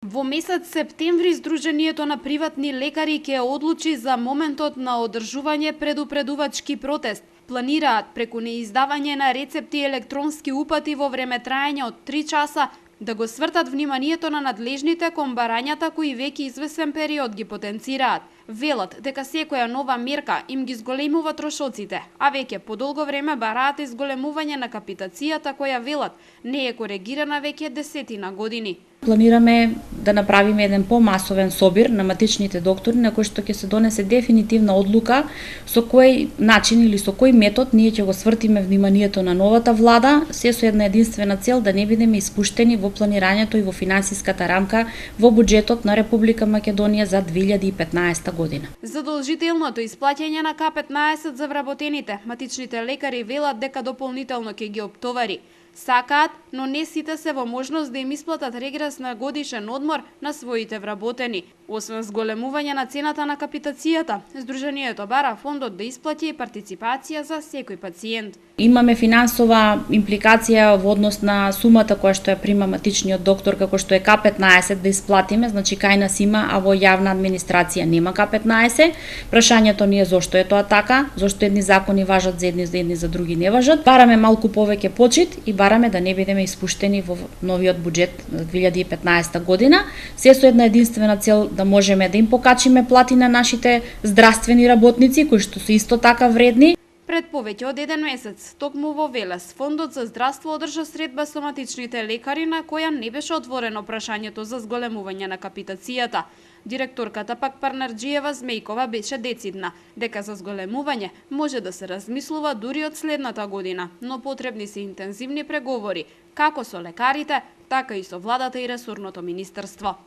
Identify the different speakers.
Speaker 1: Во месец септември Сдруженијето на приватни лекари ќе одлучи за моментот на одржување предупредувачки протест. Планираат преку неиздавање на рецепти електронски упати во време траење од 3 часа да го свртат вниманието на надлежните кон барањата кои веќе извесен период ги потенцираат. Велат дека секоја нова мерка им ги зголемува трошоците, а веќе подолго време бараат изголемување на капитацијата која велат не е коригирана веќе десетина години.
Speaker 2: Планираме да направиме еден помасовен собир на матичните доктори на кој што ќе се донесе дефинитивна одлука со кој начин или со кој метод ние ќе го свртиме вниманието на новата влада, се со една единствена цел да не бидеме испуштени во планирањето и во финансиската рамка во буџетот на Република Македонија за 2015 година.
Speaker 1: Задолжителното исплаќање на К15 за вработените матичните лекари велат дека дополнително ќе ги оптовари. Сакаат, но не сите се во можност да им исплатат регрес на годишен одмор на своите вработени. Освен зголемување на цената на капитацијата, Сдруженијето бара фондот да исплати и партиципација за секој пациент.
Speaker 2: Имаме финансова импликација во однос на сумата која што ја прима матичниот доктор, како што е К15 да исплатиме, значи кај нас има, а во јавна администрација нема К15. Прашањето ни е зошто е тоа така, зошто едни закони важат за едни за други не важат. Бараме малку повеќе почит и бараме да не бидеме испуштени во новиот буџет за 2015 година, се со една единствена цел да можеме да им покачиме плати на нашите здравствени работници кои што се исто така вредни.
Speaker 1: Пред повеќе од еден месец, токму во Велес, Фондот за здравство одржа средба со матичните лекари на која не беше отворено прашањето за зголемување на капитацијата. Директорката пак Парнарџиева Змејкова беше децидна дека за зголемување може да се размислува дури од следната година, но потребни се интензивни преговори, како со лекарите, така и со владата и ресорното министерство.